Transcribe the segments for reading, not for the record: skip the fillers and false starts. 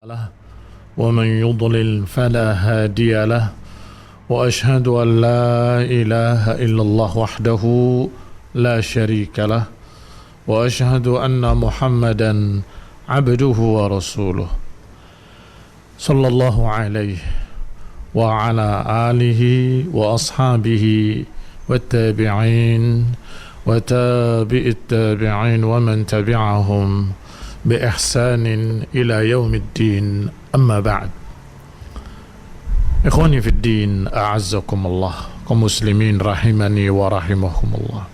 له ومن يضلل فلا هادي له وأشهد أن لا إله إلا الله وحده لا شريك له وأشهد أن محمدا عبده ورسوله صلى الله عليه وعلى آله وأصحابه والتابعين وتابع التابعين ومن تبعهم بإحسان إلى يوم الدين أما بعد إخواني في الدين أعزكم الله kaum muslimin rahimani wa rahimakumullah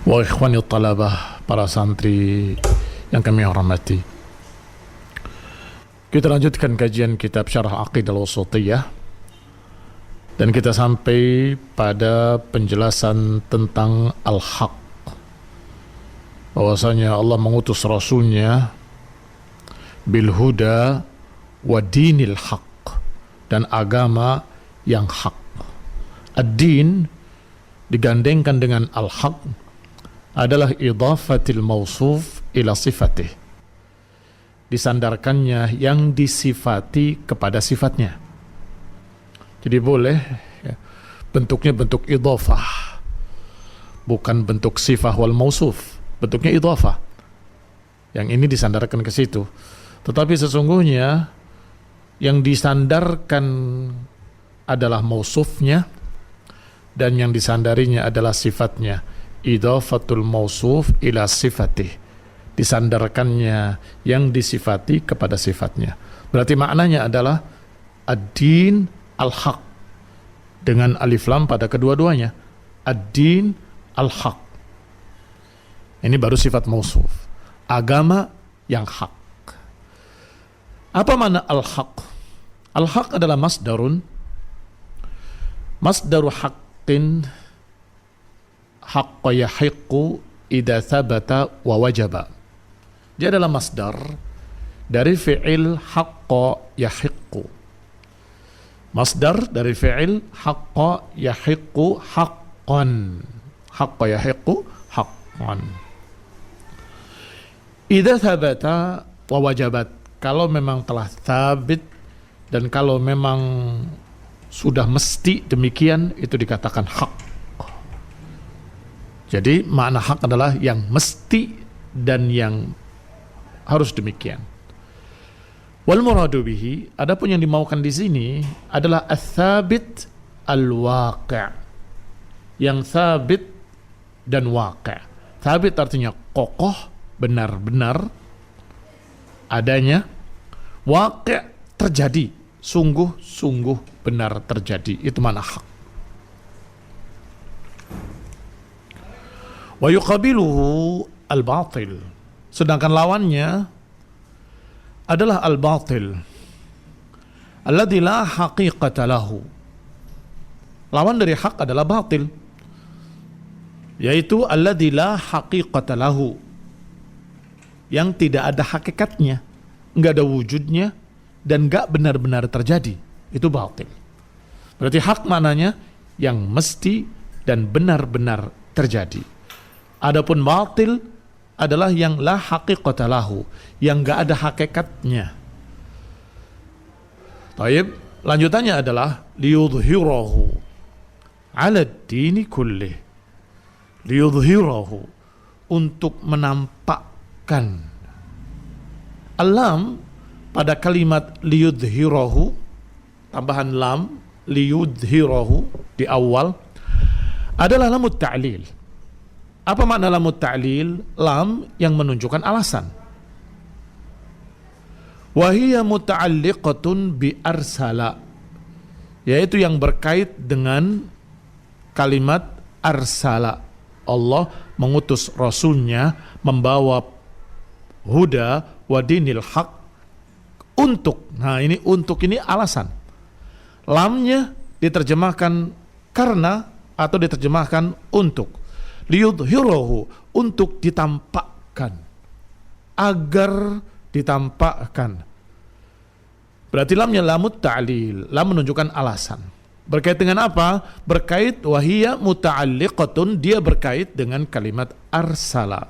wa ikhwani talabah para santri yang kami hormati, kita lanjutkan kajian kitab Syarah Aqidah Al-Wasithiyah dan kita sampai pada penjelasan tentang al-haq, bahwasanya Allah mengutus Rasulnya bil huda wa dinil haq, dan agama yang hak. Ad-din digandengkan dengan al-haq adalah idhafatil mausuf ila sifatih, disandarkannya yang disifati kepada sifatnya. Jadi boleh bentuknya bentuk idhafah, bukan bentuk sifah wal mausuf, bentuknya idhafah. Yang ini disandarkan ke situ. Tetapi sesungguhnya yang disandarkan adalah mausufnya dan yang disandarinya adalah sifatnya. Idhafatul mausuf ila sifatih, disandarkannya yang disifati kepada sifatnya. Berarti maknanya adalah ad-din al-haq dengan alif lam pada kedua-duanya. Ad-din al-haq. Ini baru sifat mausuf. Agama yang hak. Apa makna al-haq? Al-haq adalah masdaru haqqin, haqqa yahiqqu idza thabata wa wajaba. Dia adalah masdar dari fi'il haqqa yahiqqu. Masdar dari fi'il haqqa yahiqqu haqqan. Haqqa yahiqqu haqqan. Idza thabata wa wajabat, kalau memang telah thabit dan kalau memang sudah mesti demikian, itu dikatakan hak. Jadi makna hak adalah yang mesti dan yang harus demikian. Wal muradu bihi, adapun yang dimaukan di sini adalah ats-tsabit al-waqi', yang tsabit dan waqi'. Tsabit artinya kokoh, benar-benar adanya. Waqi' terjadi, sungguh-sungguh benar terjadi. Itu makna hak. Wa yuqabiluhu al-batil, sedangkan lawannya adalah al-batil alladzi la haqiqata lahu. Lawan dari hak adalah batil, yaitu alladzi la haqiqata lahu, yang tidak ada hakikatnya, enggak ada wujudnya dan enggak benar-benar terjadi. Itu batil. Berarti hak maknanya yang mesti dan benar-benar terjadi. Adapun batil adalah yang la haqiqata lahu, yang enggak ada hakikatnya. Taib, lanjutannya adalah liyudhhirahu 'ala ad-dini kullih. Liyudhhirahu, untuk menampakkan. Alam pada kalimat liyudhhirahu, tambahan lam liyudhhirahu di awal adalah lamut ta'lil. Apa makna lamut ta'lil? Lam yang menunjukkan alasan. Wa hiya muta'alliqatun bi arsala, yaitu yang berkait dengan kalimat arsala. Allah mengutus Rasulnya membawa huda wa dinil haq, untuk. Nah, ini untuk ini alasan. Lamnya diterjemahkan karena atau diterjemahkan untuk. Liyudhhirahu, untuk ditampakkan, agar ditampakkan. Berarti lamnya lamut ta'lil, lam menunjukkan alasan. Berkait dengan apa? Berkait wahiyya muta'alliqatun, dia berkait dengan kalimat arsala.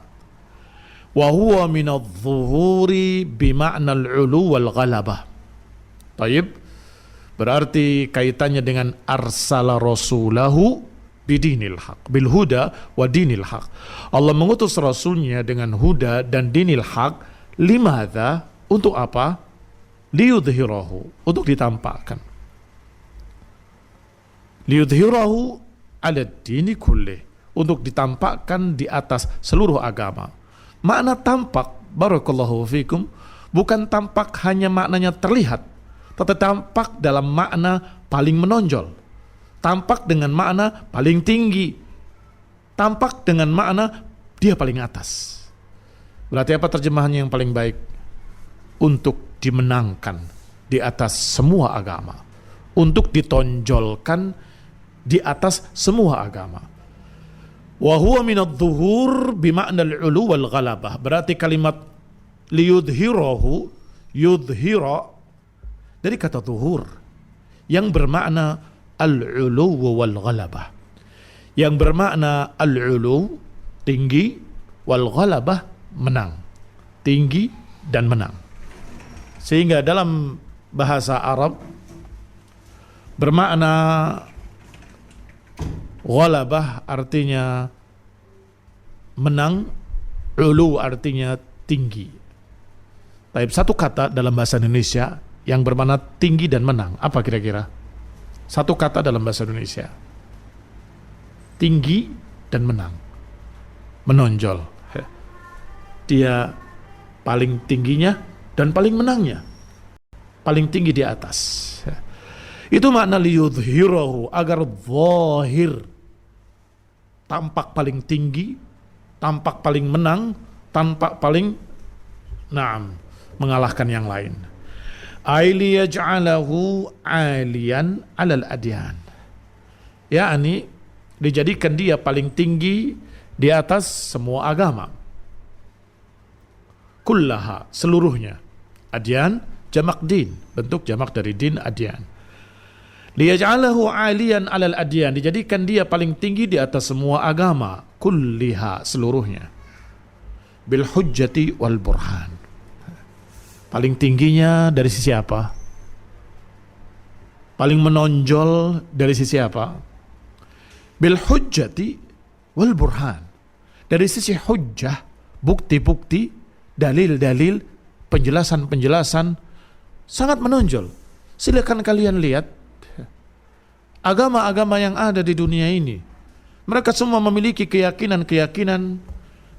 wa huwa min adh-dhuhuri bima'na al-'ulu wal ghalabah. Taib, berarti kaitannya dengan arsala rasulahu bidinil haq, bil huda wa dinil haq. Allah mengutus rasulnya dengan huda dan dinil haq. Limadha? Untuk apa? Liyudhhirahu, untuk ditampakkan. Liyudhhirahu ala dini kullih, untuk ditampakkan di atas seluruh agama. Makna tampak, barakallahu fikum, bukan tampak hanya maknanya terlihat, tetapi tampak dalam makna paling menonjol, tampak dengan makna paling tinggi, tampak dengan makna dia paling atas. Berarti apa terjemahannya yang paling baik? Untuk dimenangkan di atas semua agama, untuk ditonjolkan di atas semua agama. Wa huwa min adh-dhuhur bima'na al-'ulu wal ghalabah. Berarti kalimat liyudhhirahu, yudhhira dari kata zuhur yang bermakna al-'ulu wal ghalabah, yang bermakna al-'ulu tinggi, wal ghalabah menang, tinggi dan menang. Sehingga dalam bahasa Arab bermakna ghalabah artinya menang, 'ulu artinya tinggi. Tapi satu kata dalam bahasa Indonesia yang bermakna tinggi dan menang, apa kira-kira? Satu kata dalam bahasa Indonesia. Tinggi dan menang. Menonjol. Dia paling tingginya dan paling menangnya. Paling tinggi di atas. Itu makna liyudhhirahu, agar zahir, tampak paling tinggi, tampak paling menang, tampak paling mengalahkan yang lain. Aili yaj'alahu 'aliyan 'alal adyan. Yakni dijadikan dia paling tinggi di atas semua agama. Kullaha, seluruhnya. Adyan jamak din, bentuk jamak dari din, adyan. Liyaj'alahu 'aliyan 'alal adyan, dijadikan dia paling tinggi di atas semua agama, kulliha, seluruhnya. Bil hujjati wal burhan. Paling tingginya dari sisi apa? Paling menonjol dari sisi apa? Bil hujjati wal burhan. Dari sisi hujjah, bukti-bukti, dalil-dalil, penjelasan-penjelasan sangat menonjol. Silakan kalian lihat agama-agama yang ada di dunia ini. Mereka semua memiliki keyakinan-keyakinan,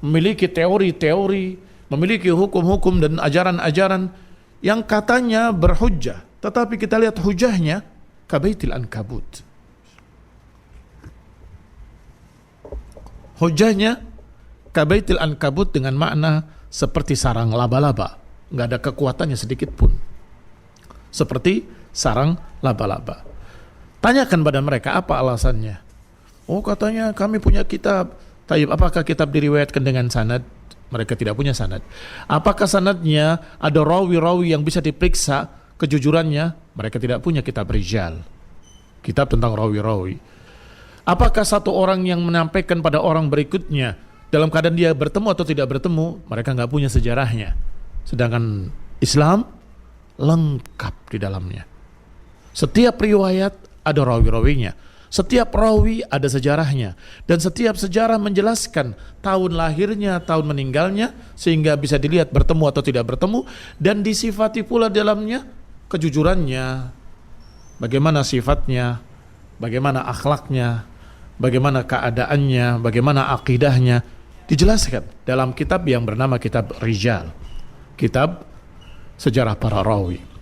memiliki teori-teori, memiliki hukum-hukum dan ajaran-ajaran yang katanya berhujjah, tetapi kita lihat hujahnya kabaitil ankabut. Hujahnya kabaitil ankabut dengan makna seperti sarang laba-laba, nggak ada kekuatannya sedikit pun. Seperti sarang laba-laba. Tanyakan pada mereka apa alasannya. Oh, katanya kami punya kitab. Taib, apakah kitab diriwayatkan dengan sanad? Mereka tidak punya sanad. Apakah sanadnya ada rawi-rawi yang bisa diperiksa kejujurannya? Mereka tidak punya kitab rijal, kitab tentang rawi-rawi. Apakah satu orang yang menyampaikan pada orang berikutnya dalam keadaan dia bertemu atau tidak bertemu? Mereka nggak punya sejarahnya. Sedangkan Islam lengkap di dalamnya. Setiap riwayat ada rawi-rawinya. Setiap rawi ada sejarahnya, dan setiap sejarah menjelaskan tahun lahirnya, tahun meninggalnya, sehingga bisa dilihat bertemu atau tidak bertemu, dan disifati pula dalamnya kejujurannya, bagaimana sifatnya, bagaimana akhlaknya, bagaimana keadaannya, bagaimana akidahnya, dijelaskan dalam kitab yang bernama kitab Rijal, kitab sejarah para rawi.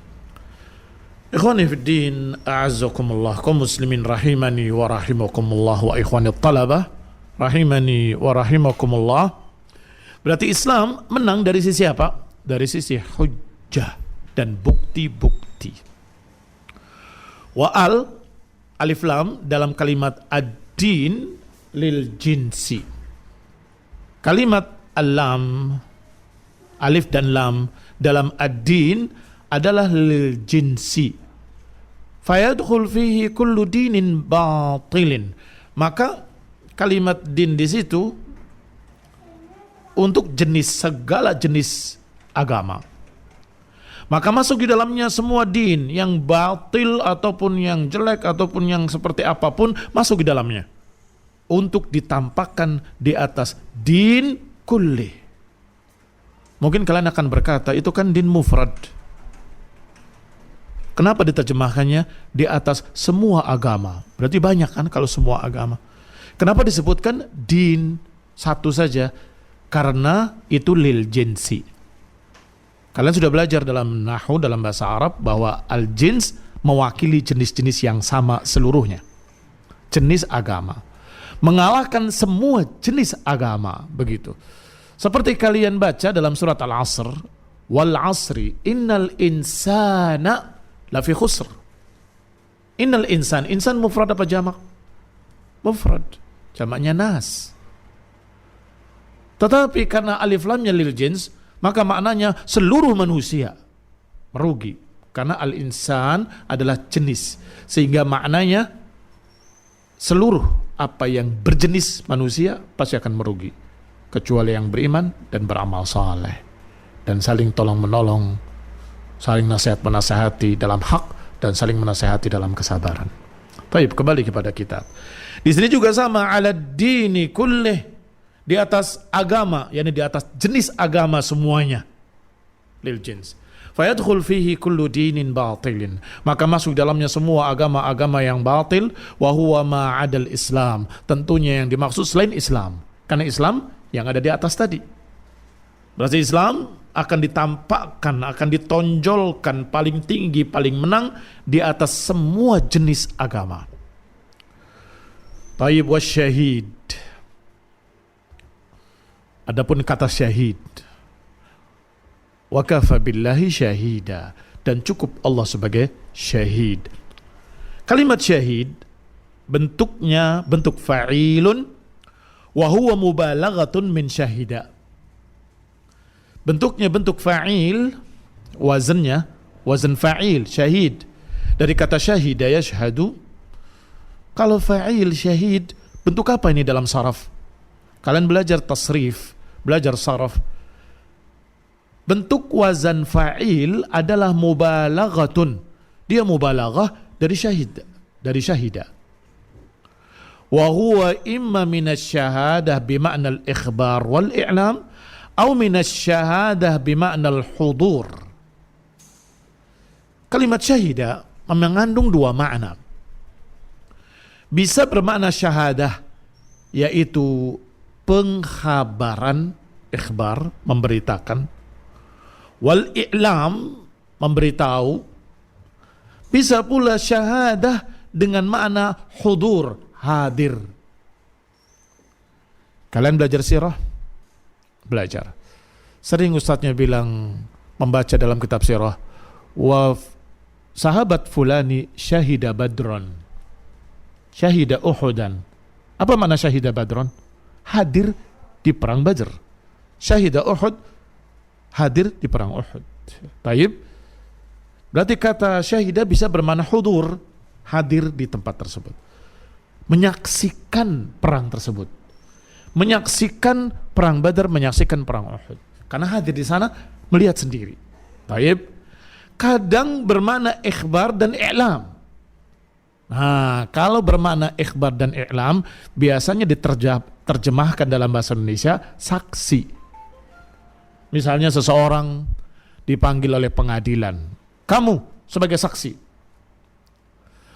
Ikhwani fiddin, a'azzakumullah, kaum muslimin rahimani wa rahimakumullah, wa ikhwani talabah rahimani wa rahimakumullah. Berarti Islam menang dari sisi apa? Dari sisi hujjah dan bukti-bukti. Wa alif lam dalam kalimat ad-din lil jinsi. Kalimat al-lam, alif dan lam dalam ad-din adalah lil jinsi. Fayadkhul fihi kullu dinin batilin. Maka kalimat din di situ untuk segala jenis agama. Maka masuk di dalamnya semua din yang batil ataupun yang jelek ataupun yang seperti apapun masuk di dalamnya untuk ditampakkan di atas din kulli. Mungkin kalian akan berkata itu kan din mufrad. Kenapa diterjemahkannya di atas semua agama? Berarti banyak kan kalau semua agama. Kenapa disebutkan din satu saja? Karena itu lil jinsi. Kalian sudah belajar dalam nahwu, dalam bahasa Arab bahwa al-jins mewakili jenis-jenis yang sama seluruhnya. Jenis agama. Mengalahkan semua jenis agama, begitu. Seperti kalian baca dalam surat Al-Asr, wal asri innal insana lafi khusr. Innal insan mufrad apa jamak? Mufrad. Jamaknya nas. Tetapi karena alif lamnya lil jins, maka maknanya seluruh manusia merugi. Karena al-insan adalah jenis. Sehingga maknanya seluruh apa yang berjenis manusia pasti akan merugi. Kecuali yang beriman dan beramal saleh. Dan saling tolong menolong, saling nasihat menasihati dalam hak, dan saling menasihati dalam kesabaran. Baik, kembali kepada kitab. Di sini juga sama, ala dini kullih. Di atas agama, yakni di atas jenis agama semuanya, lil jins. Fayadkhul fihi kullu dinin batilin, maka masuk dalamnya semua agama-agama yang batil. Wa huwa ma'adal Islam, tentunya yang dimaksud selain Islam, karena Islam yang ada di atas tadi. Berarti Islam akan ditampakkan, akan ditonjolkan paling tinggi, paling menang di atas semua jenis agama. Tayyib wasyahid. Adapun kata syahid, wa kafa billahi syahida, dan cukup Allah sebagai syahid. Kalimat syahid bentuknya bentuk fa'ilun wa huwa mubalaghatun min syahida. Bentuknya bentuk fa'il, wazannya wazan fa'il, syahid. Dari kata syahida yashhadu. Kalau fa'il syahid, bentuk apa ini dalam saraf? Kalian belajar tasrif, belajar saraf. Bentuk wazan fa'il adalah mubalaghatun. Dia mubalaghah dari syahid, dari syahida. Wa huwa imma minasy-syahadah bima'na al-ikhbar wal i'lam atau minasy-syahadah bima'na al-hudur. Kalimat syahida mengandung dua makna. Bisa bermakna syahadah, yaitu pengkhabaran, ikhbar, memberitakan, wal i'lam, memberitahu. Bisa pula syahadah dengan makna hudur, hadir. Kalian belajar sirah? Belajar. Sering ustadznya bilang, membaca dalam kitab sirah, wa sahabat fulani syahida badron, syahida uhudan. Apa makna syahida badron? Hadir di perang Badr. Syahida Uhud, hadir di perang Uhud. Taib. Berarti kata syahida bisa bermakna hudur, hadir di tempat tersebut. Menyaksikan perang tersebut. Menyaksikan perang Badr, menyaksikan perang Uhud. Karena hadir di sana, melihat sendiri. Taib. Kadang bermakna ikhbar dan i'lam. Nah, kalau bermakna ikhbar dan i'lam biasanya diterjemahkan dalam bahasa Indonesia saksi. Misalnya seseorang dipanggil oleh pengadilan, kamu sebagai saksi.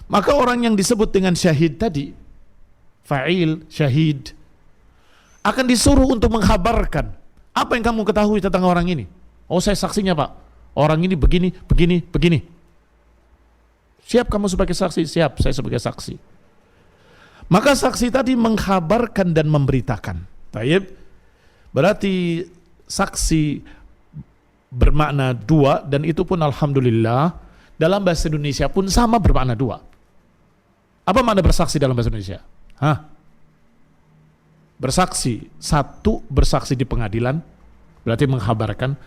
Maka orang yang disebut dengan syahid tadi, fa'il, syahid, akan disuruh untuk mengkhabarkan apa yang kamu ketahui tentang orang ini. Oh, saya saksinya Pak, orang ini begini, begini, begini. Siap kamu sebagai saksi? Siap, saya sebagai saksi. Maka saksi tadi mengkhabarkan dan memberitakan. Taib. Berarti saksi bermakna dua, dan itu pun alhamdulillah dalam bahasa Indonesia pun sama bermakna dua. Apa makna bersaksi dalam bahasa Indonesia? Bersaksi, satu bersaksi di pengadilan, berarti mengkhabarkan.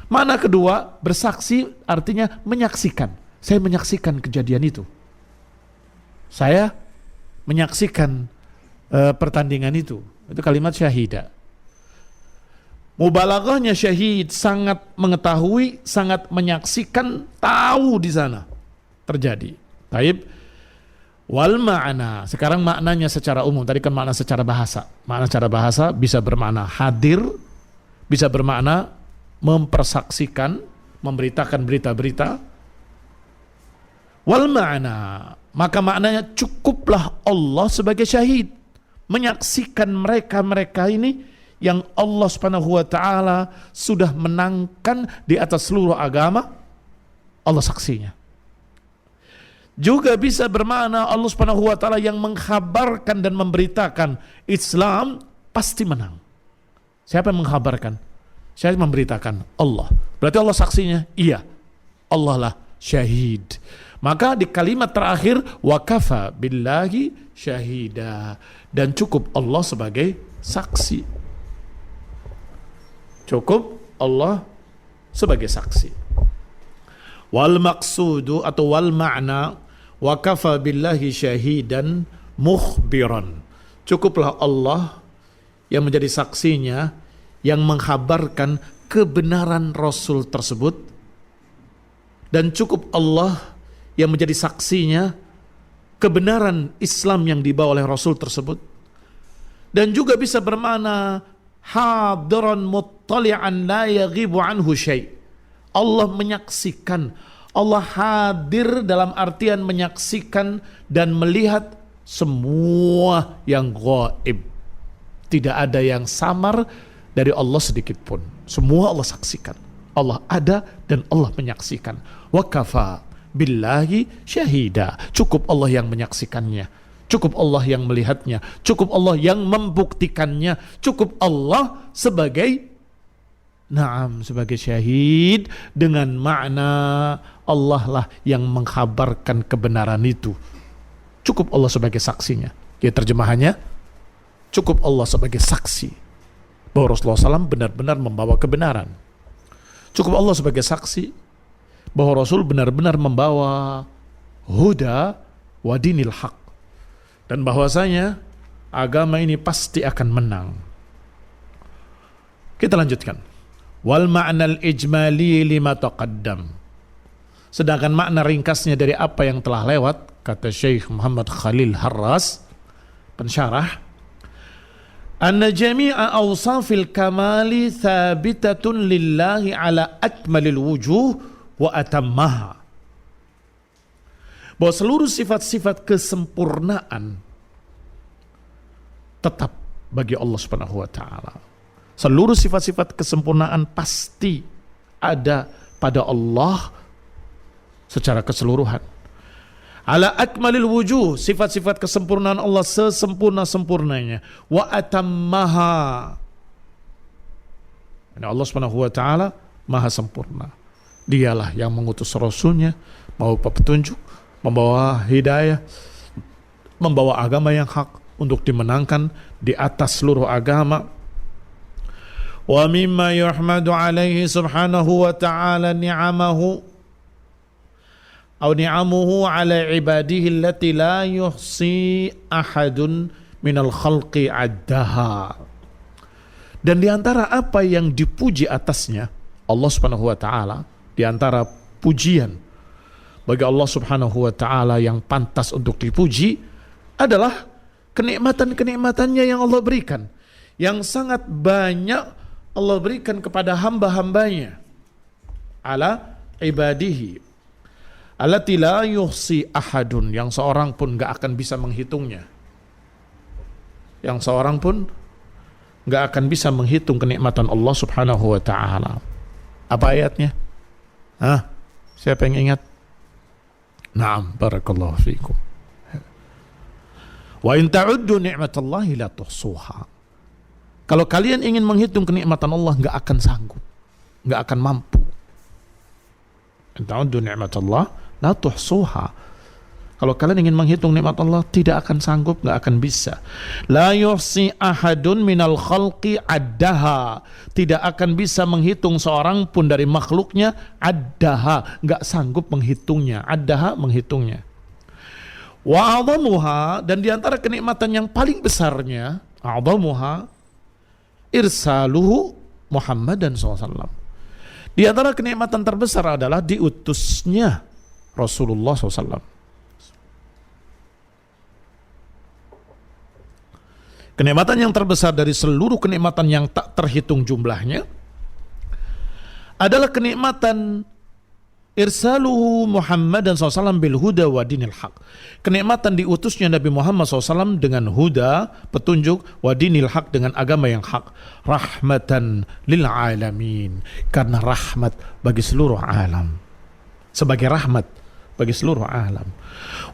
Makna kedua, bersaksi artinya menyaksikan. Saya menyaksikan kejadian itu. Saya menyaksikan pertandingan itu. Itu kalimat syahidah. Mubalaghahnya syahid, sangat mengetahui, sangat menyaksikan, tahu di sana terjadi. Taib. Wal ma'na, sekarang maknanya secara umum. Tadi kan makna secara bahasa. Makna secara bahasa bisa bermakna hadir, bisa bermakna mempersaksikan, memberitakan berita-berita. Wal ma'na, maka maknanya cukuplah Allah sebagai syahid, menyaksikan mereka-mereka ini yang Allah Subhanahu wa taala sudah menangkan di atas seluruh agama, Allah saksinya. Juga bisa bermakna Allah Subhanahu wa taala yang mengkhabarkan dan memberitakan Islam pasti menang. Siapa yang mengkhabarkan? Siapa yang memberitakan? Allah. Berarti Allah saksinya? Iya. Allah lah syahid. Maka di kalimat terakhir wa kafa billahi syahida, dan cukup Allah sebagai saksi. Cukup Allah sebagai saksi. Wal maqsudu atau wal ma'na wa kafa billahi syahidan mukhbiran. Cukuplah Allah yang menjadi saksinya, yang menghabarkan kebenaran Rasul tersebut, dan cukup Allah yang menjadi saksinya kebenaran Islam yang dibawa oleh Rasul tersebut. Dan juga bisa bermakna hadiran muttali'an la yaghibu anhu syai'. Allah menyaksikan, Allah hadir dalam artian menyaksikan dan melihat semua yang gaib. Tidak ada yang samar dari Allah sedikit pun. Semua Allah saksikan. Allah ada dan Allah menyaksikan. Wa kafa billahi syahida. Cukup Allah yang menyaksikannya. Cukup Allah yang melihatnya, cukup Allah yang membuktikannya, cukup Allah sebagai sebagai syahid, dengan makna Allah lah yang mengkhabarkan kebenaran itu. Cukup Allah sebagai saksinya. Ya, terjemahannya, cukup Allah sebagai saksi bahwa Rasulullah SAW benar-benar membawa kebenaran. Cukup Allah sebagai saksi bahwa Rasul benar-benar membawa huda wa dinil haq, dan bahwasanya agama ini pasti akan menang. Kita lanjutkan. Wal ma'nal ijmali lima taqaddam. Sedangkan makna ringkasnya dari apa yang telah lewat, kata Syekh Muhammad Khalil Harras, pensyarah, anna jami'a awsafil kamali thabitatun lillahi ala akmalil wujuh wa atammaha. Bahwa seluruh sifat-sifat kesempurnaan tetap bagi Allah Subhanahu wa taala. Seluruh sifat-sifat kesempurnaan pasti ada pada Allah secara keseluruhan. Ala akmalil wujuh, sifat-sifat kesempurnaan Allah sesempurna-sempurnanya. Wa atammaha. Allah Subhanahu wa taala maha sempurna. Dialah yang mengutus Rasulnya, membawa petunjuk, membawa hidayah, membawa agama yang hak untuk dimenangkan di atas seluruh agama. Wa mimma yuhmadu alaihi subhanahu wa ta'ala ni'amahu atau ni'amuhu ala ibadihi allati la yuhsi ahadun minal khalqi addaha. Dan di antara apa yang dipuji atasnya Allah Subhanahu wa ta'ala, di antara pujian bagi Allah Subhanahu wa ta'ala yang pantas untuk dipuji adalah kenikmatan-kenikmatannya yang Allah berikan, yang sangat banyak Allah berikan kepada hamba-hambanya, ala ibadihi allati la yuhsi ahadun, yang seorang pun gak akan bisa menghitungnya, yang seorang pun gak akan bisa menghitung kenikmatan Allah Subhanahu wa ta'ala. Apa ayatnya? Siapa yang ingat? Naam, barakallahu fiikum. Wa in ta'uddu ni'matallahi la tuhsuha. Kalau kalian ingin menghitung kenikmatan Allah, enggak akan sanggup, enggak akan mampu. In ta'uddu ni'matallah la tuhsuha. Kalau kalian ingin menghitung nikmat Allah, tidak akan sanggup, enggak akan bisa. La yuhsi ahadun minal khalqi addaha. Tidak akan bisa menghitung seorang pun dari makhluknya addaha, enggak sanggup menghitungnya. Addaha, menghitungnya. Wa a'dhamuha, dan diantara kenikmatan yang paling besarnya, a'dhamuha irsaluhu Muhammadan SAW. Di antara kenikmatan terbesar adalah diutusnya Rasulullah SAW. Kenikmatan yang terbesar dari seluruh kenikmatan yang tak terhitung jumlahnya adalah kenikmatan irsaluhu Muhammadan SAW bil huda wa dinil haq. Kenikmatan diutusnya Nabi Muhammad SAW dengan huda, petunjuk, wa dinil haq, dengan agama yang hak. Rahmatan lil alamin, karena rahmat bagi seluruh alam. Sebagai rahmat bagi seluruh alam.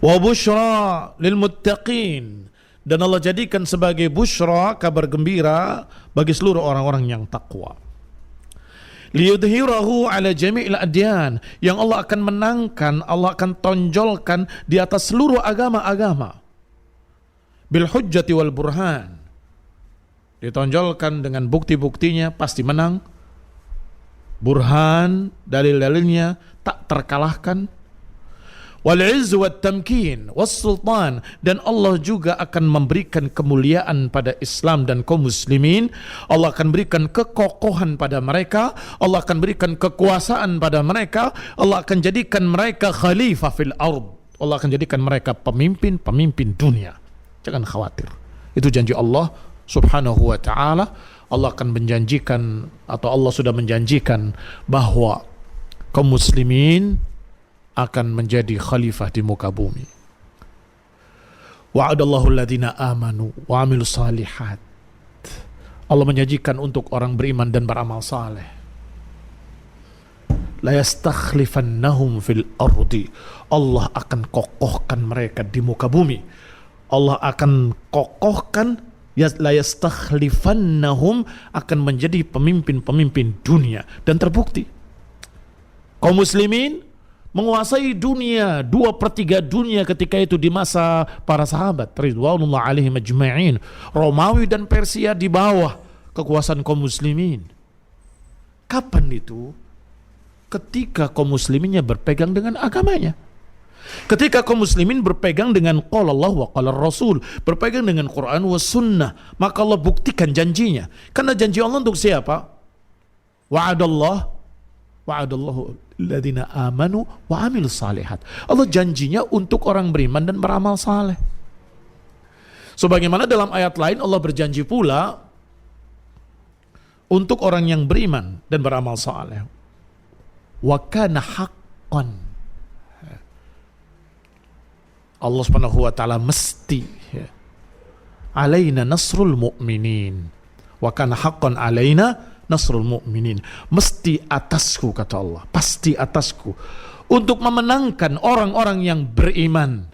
Wa busyra lil muttaqin, dan Allah jadikan sebagai busyra, kabar gembira bagi seluruh orang-orang yang takwa. Liyudhirahu ala jami'il adyan, yang Allah akan menangkan, Allah akan tonjolkan di atas seluruh agama-agama. Bil hujjati wal burhan, ditonjolkan dengan bukti-buktinya, pasti menang. Burhan, dalil-dalilnya tak terkalahkan. Wal izz wat tamkin was sultan, dan Allah juga akan memberikan kemuliaan pada Islam dan kaum muslimin. Allah akan berikan kekokohan pada mereka, Allah akan berikan kekuasaan pada mereka, Allah akan jadikan mereka khalifah fil ard, Allah akan jadikan mereka pemimpin dunia. Jangan khawatir, itu janji Allah subhanahu wa ta'ala. Allah akan menjanjikan, atau Allah sudah menjanjikan, bahwa kaum muslimin akan menjadi khalifah di muka bumi. Wa'adallahu alladhina amanu wa amilu salihat. Allah menjanjikan untuk orang beriman dan beramal saleh. La yastakhlifannahum fil ardi. Allah akan kokohkan mereka di muka bumi. Allah akan kokohkan, la yastakhlifannahum, akan menjadi pemimpin-pemimpin dunia. Dan terbukti kaum muslimin menguasai dunia, 2/3 dunia ketika itu di masa para sahabat ridwanullah alaihim ajma'in. Romawi dan Persia di bawah kekuasaan kaum muslimin. Kapan itu? Ketika kaum musliminnya berpegang dengan agamanya. Ketika kaum muslimin berpegang dengan qala Allah wa qala Rasul, berpegang dengan Quran wa sunnah, maka Allah buktikan janjinya. Karena janji Allah untuk siapa? Wa'adallahu alladzina amanu wa amilus salihat. Allah janjinya untuk orang beriman dan beramal saleh. Sebagaimana dalam ayat lain Allah berjanji pula untuk orang yang beriman dan beramal saleh. Wa kana haqqan. Allah Subhanahu wa taala mesti alaina nasrul mu'minin. Wa kana haqqan alaina nasrul mu'minin, mesti atasku, kata Allah, pasti atasku untuk memenangkan orang-orang yang beriman.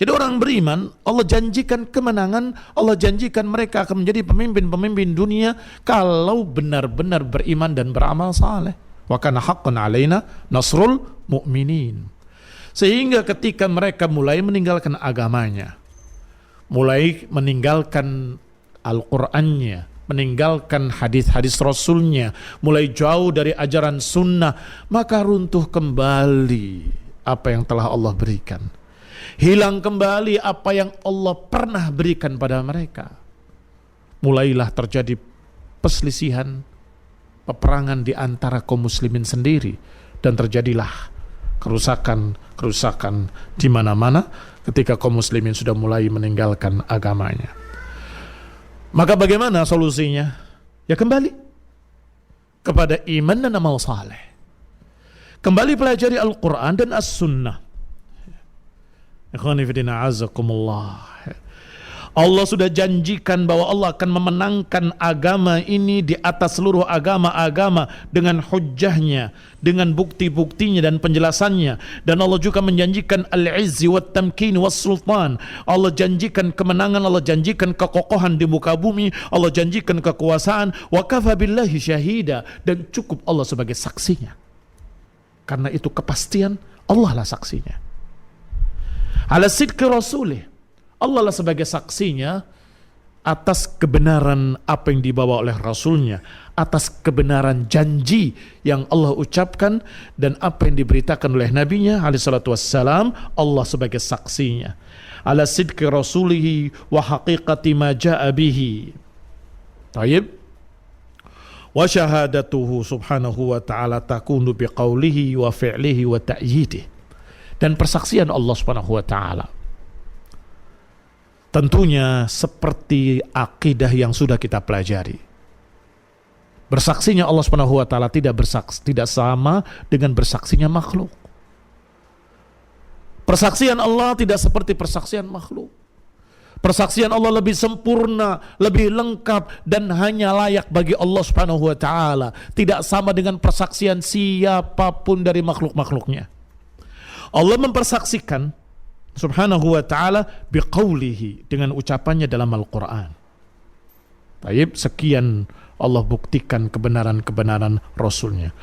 Jadi orang beriman Allah janjikan kemenangan, Allah janjikan mereka akan menjadi pemimpin-pemimpin dunia kalau benar-benar beriman dan beramal saleh. Wa kana haqqan alaina nasrul mu'minin. Sehingga ketika mereka mulai meninggalkan agamanya, mulai meninggalkan Al-Qur'annya, meninggalkan hadis-hadis Rasulnya, mulai jauh dari ajaran sunnah, maka runtuh kembali apa yang telah Allah berikan. Hilang kembali apa yang Allah pernah berikan pada mereka. Mulailah terjadi perselisihan, peperangan di antara kaum muslimin sendiri, dan terjadilah kerusakan di mana-mana ketika kaum muslimin sudah mulai meninggalkan agamanya. Maka bagaimana solusinya? Ya kembali kepada iman dan amal saleh. Kembali pelajari Al-Quran dan As-Sunnah. Ikhwani fillah a'azzakumullah. Allah sudah janjikan bahwa Allah akan memenangkan agama ini di atas seluruh agama-agama dengan hujjahnya, dengan bukti-buktinya dan penjelasannya. Dan Allah juga menjanjikan al-izzi wat tamkin was sultan. Allah janjikan kemenangan, Allah janjikan kekokohan di muka bumi, Allah janjikan kekuasaan. Wa kafa billahi syahida, dan cukup Allah sebagai saksinya. Karena itu kepastian Allah lah saksinya. Ala sidqi rasulih, Allah lah sebagai saksinya atas kebenaran apa yang dibawa oleh Rasulnya, atas kebenaran janji yang Allah ucapkan dan apa yang diberitakan oleh Nabinya alaihi salatu wassalam. Allah sebagai saksinya ala sidqi rasulihi wa haqiqati ma ja'a bihi. Taib. Wa syahadatuhu subhanahu wa ta'ala takunu biqaulihi wa fi'lihi wa ta'yidih. Dan persaksian Allah subhanahu wa ta'ala tentunya seperti akidah yang sudah kita pelajari. Bersaksinya Allah subhanahu wa ta'ala tidak sama dengan bersaksinya makhluk. Persaksian Allah tidak seperti persaksian makhluk. Persaksian Allah lebih sempurna, lebih lengkap, dan hanya layak bagi Allah subhanahu wa ta'ala. Tidak sama dengan persaksian siapapun dari makhluk-makhluknya. Allah mempersaksikan subhanahu wa ta'ala biqaulihi, dengan ucapannya dalam Al-Quran. Taib, sekian Allah buktikan kebenaran-kebenaran Rasulnya.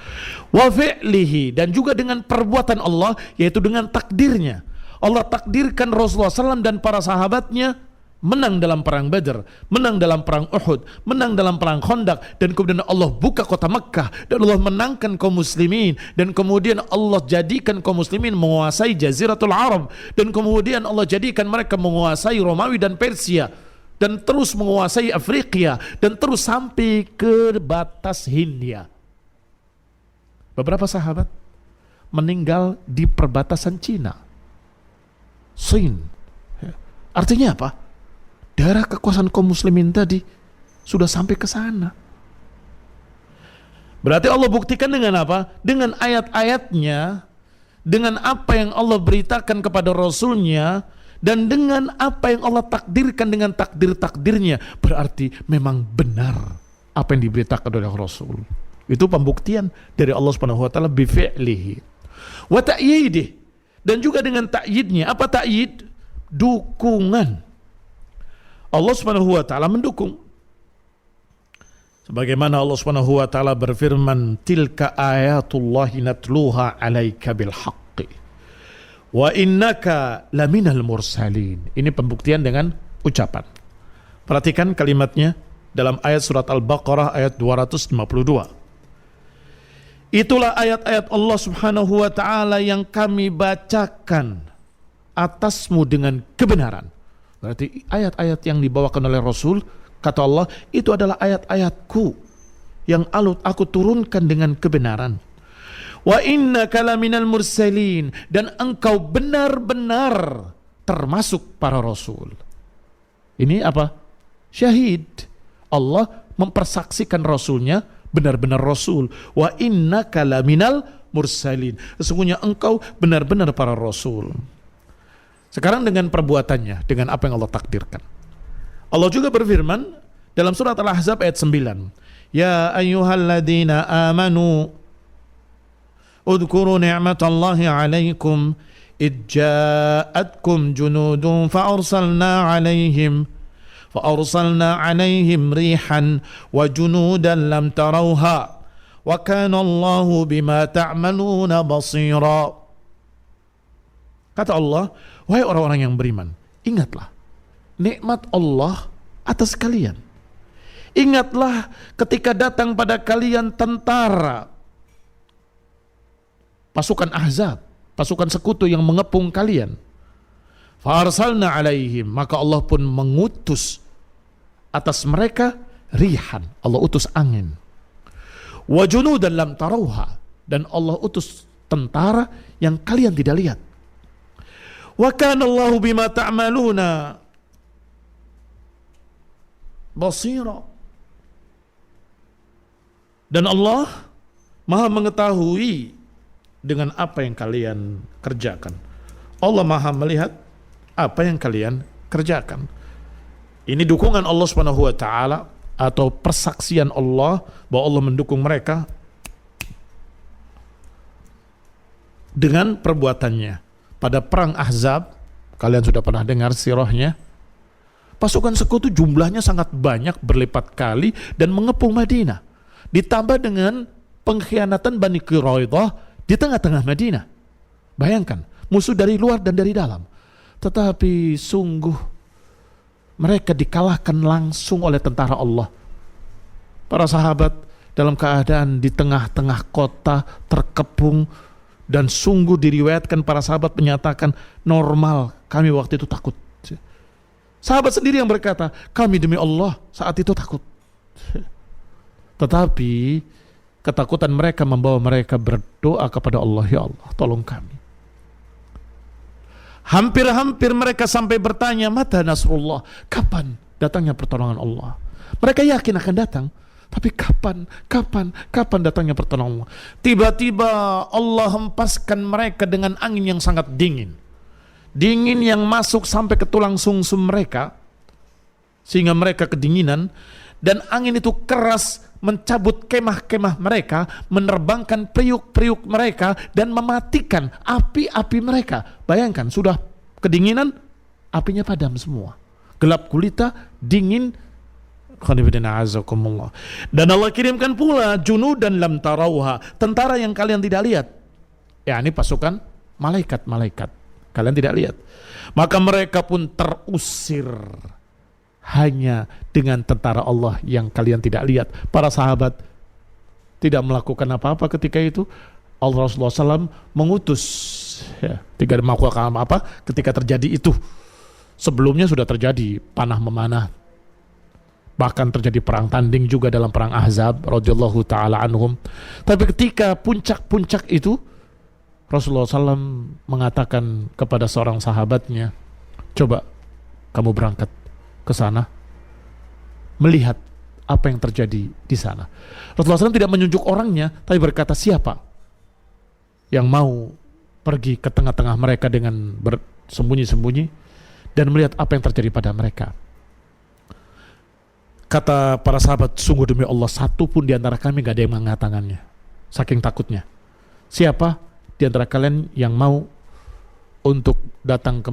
Wa fi'lihi, dan juga dengan perbuatan Allah, yaitu dengan takdirnya. Allah takdirkan Rasulullah SAW dan para sahabatnya menang dalam perang Badar, menang dalam perang Uhud, menang dalam perang Khandaq, dan kemudian Allah buka kota Mekkah, dan Allah menangkan kaum muslimin, dan kemudian Allah jadikan kaum muslimin menguasai Jaziratul Arab, dan kemudian Allah jadikan mereka menguasai Romawi dan Persia, dan terus menguasai Afrika, dan terus sampai ke batas Hindia. Beberapa sahabat meninggal di perbatasan Cina, Sin. Artinya apa? Daerah kekuasaan kaum muslimin tadi sudah sampai ke sana. Berarti Allah buktikan dengan apa? Dengan ayat-ayatnya, dengan apa yang Allah beritakan kepada Rasulnya, dan dengan apa yang Allah takdirkan dengan takdir-takdirnya. Berarti memang benar apa yang diberitakan oleh Rasul. Itu pembuktian dari Allah Subhanahu wa taala bi fi'lihi wa ta'yidih, dan juga dengan ta'yidnya. Apa ta'yid? Dukungan. Allah Subhanahu wa taala mendukung. Sebagaimana Allah Subhanahu wa taala berfirman, "Tilka ayatullahi natluha 'alaika bil haqqi wa innaka laminal mursalin." Ini pembuktian dengan ucapan. Perhatikan kalimatnya dalam ayat surat Al-Baqarah ayat 252. Itulah ayat-ayat Allah Subhanahu wa taala yang kami bacakan atasmu dengan kebenaran. Berarti ayat-ayat yang dibawakan oleh Rasul, kata Allah, itu adalah ayat-ayatku yang aku turunkan dengan kebenaran. Wa innaka laminal mursalin, dan engkau benar-benar termasuk para Rasul. Ini apa? Syahid. Allah mempersaksikan Rasulnya benar-benar Rasul. Wa innaka laminal mursalin. Sesungguhnya engkau benar-benar para Rasul. Sekarang dengan perbuatannya, dengan apa yang Allah takdirkan. Allah juga berfirman dalam surat Al-Ahzab ayat 9. Ya ayyuhalladzina amanu udhkuru ni'matallahi alaikum id ja'atkum junudun fa'arsalna alaihim rihan wa junudan lam tarawha wa kana Allahu bima ta'maluna basira. Kata Allah, wahai orang-orang yang beriman, ingatlah nikmat Allah atas kalian. Ingatlah ketika datang pada kalian tentara, pasukan Ahzab, pasukan sekutu yang mengepung kalian. Farsalna alaihim, maka Allah pun mengutus atas mereka rihan, Allah utus angin. Wa junudan lam tarawha, dan Allah utus tentara yang kalian tidak lihat. Wa kana Allahu bima ta'maluna basira. Dan Allah Maha mengetahui dengan apa yang kalian kerjakan. Allah Maha melihat apa yang kalian kerjakan. Ini dukungan Allah Subhanahu wa taala atau persaksian Allah bahwa Allah mendukung mereka dengan perbuatannya. Pada perang Ahzab, kalian sudah pernah dengar sirahnya, pasukan sekutu jumlahnya sangat banyak, berlipat kali, dan mengepung Madinah. Ditambah dengan pengkhianatan Bani Quraidah di tengah-tengah Madinah. Bayangkan, musuh dari luar dan dari dalam. Tetapi sungguh mereka dikalahkan langsung oleh tentara Allah. Para sahabat dalam keadaan di tengah-tengah kota terkepung, dan sungguh diriwayatkan para sahabat menyatakan normal, kami waktu itu takut. Sahabat sendiri yang berkata, kami demi Allah saat itu takut. Tetapi ketakutan mereka membawa mereka berdoa kepada Allah, ya Allah, tolong kami. Hampir-hampir mereka sampai bertanya, mata nasrullah, kapan datangnya pertolongan Allah? Mereka yakin akan datang, tapi kapan datangnya pertolongan Allah? Tiba-tiba Allah hempaskan mereka dengan angin yang sangat dingin. Dingin yang masuk sampai ke tulang sumsum mereka, sehingga mereka kedinginan. Dan angin itu keras mencabut kemah-kemah mereka, menerbangkan periuk-periuk mereka, dan mematikan api-api mereka. Bayangkan, sudah kedinginan, apinya padam semua. Gelap gulita, dingin. Dan Allah kirimkan pula junudan lam tarauha, tentara yang kalian tidak lihat. Ya, ini pasukan malaikat-malaikat, kalian tidak lihat. Maka mereka pun terusir hanya dengan tentara Allah yang kalian tidak lihat. Para sahabat tidak melakukan apa-apa ketika itu. Allah Rasulullah SAW mengutus, ya, tidak melakukan apa ketika terjadi itu. Sebelumnya sudah terjadi panah memanah, bahkan terjadi perang tanding juga dalam perang Ahzab radhiyallahu taala anhum. Tapi ketika puncak-puncak itu, Rasulullah SAW mengatakan kepada seorang sahabatnya, coba kamu berangkat ke sana, melihat apa yang terjadi di sana. Rasulullah SAW tidak menunjuk orangnya, tapi berkata, siapa yang mau pergi ke tengah-tengah mereka dengan bersembunyi-sembunyi dan melihat apa yang terjadi pada mereka. Kata para sahabat, sungguh demi Allah, satu pun di antara kami gak ada yang mengangkat tangannya, saking takutnya. Siapa di antara kalian yang mau untuk datang ke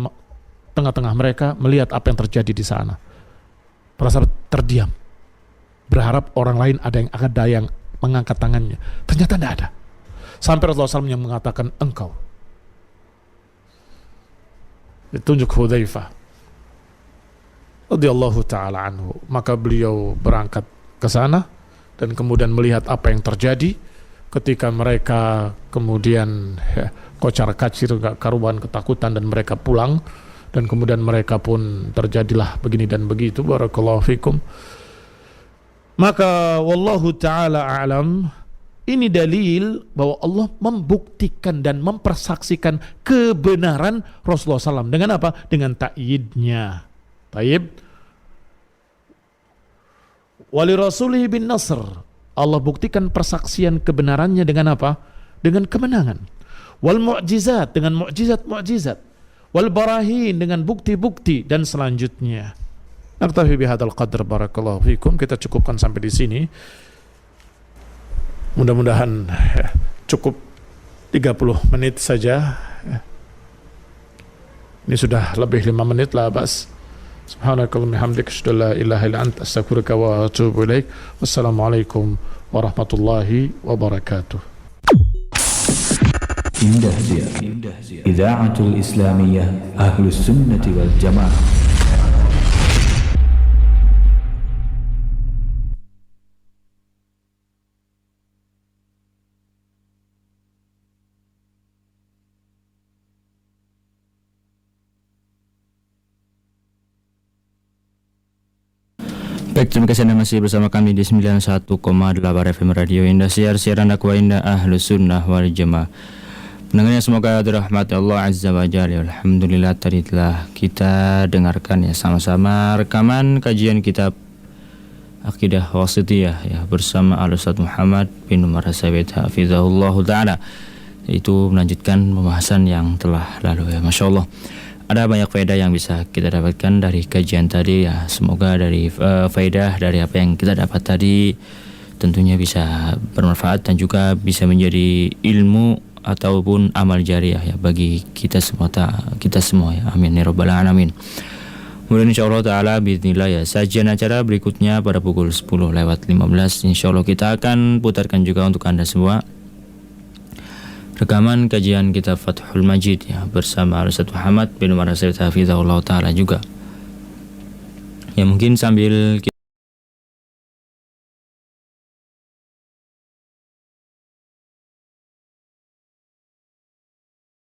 tengah-tengah mereka, melihat apa yang terjadi di sana? Para sahabat terdiam, berharap orang lain ada yang mengangkat tangannya. Ternyata tidak ada. Sampai Rasulullah SAW yang mengatakan, engkau. Ditunjuk Hudzaifah radhiyallahu taala anhu. Maka beliau berangkat ke sana dan kemudian melihat apa yang terjadi. Ketika mereka kemudian kocar-kacir, gak karuan ketakutan, dan mereka pulang. Dan kemudian mereka pun terjadilah begini dan begitu. Barakallahu fikum. Maka wallahu ta'ala a'lam, ini dalil bahwa Allah membuktikan dan mempersaksikan kebenaran Rasulullah SAW. Dengan apa? Dengan ta'yidnya. Taib. Wali rasulihi bin nasr. Allah buktikan persaksian kebenarannya dengan apa? Dengan kemenangan. Wal mu'jizat, dengan mu'jizat-mu'jizat. Wal barahin, dengan bukti-bukti, dan selanjutnya. Naktafi bihadzal qadr, barakallahu fikum. Kita cukupkan sampai di sini. Mudah-mudahan cukup 30 menit saja. Ini sudah lebih 5 menit lah, Bas. Subhanakallahumma hamdika asyhadu an la ilaha illa anta astaghfiruka wa atubu ilaik. Wassalamualaikum warahmatullahi wabarakatuh. Indah Ziar Idaatul Islamiyah Ahlus Sunnati wal Jamaah. Baik, terima kasih Anda masih bersama kami di 91,8 FM Radio Indah Siar, siaran dakwah Indah Ahlus Sunnah wal Jamaah. Pendengarnya semoga dirahmati Allah Azza wa Jalla. Alhamdulillah, tadi telah kita dengarkan ya sama-sama rekaman kajian kitab Aqidah Wasithiyah ya bersama Al-Ustaz Muhammad bin Umar As-Sabit hafizahullah taala. Itu melanjutkan pembahasan yang telah lalu ya. Masya Allah, ada banyak faedah yang bisa kita dapatkan dari kajian tadi ya. Semoga dari faedah dari apa yang kita dapat tadi tentunya bisa bermanfaat dan juga bisa menjadi ilmu ataupun amal jariah ya bagi kita semua ya. Amin ya rabbal alamin. Kemudian insyaallah taala bismillah ya, sajian acara berikutnya pada pukul 10:15 insyaallah kita akan putarkan juga untuk Anda semua rekaman kajian kitab Fathul Majid ya bersama Al-Ustaz Muhammad bin Umar As-Sabit hafizahullah taala juga. Ya mungkin sambil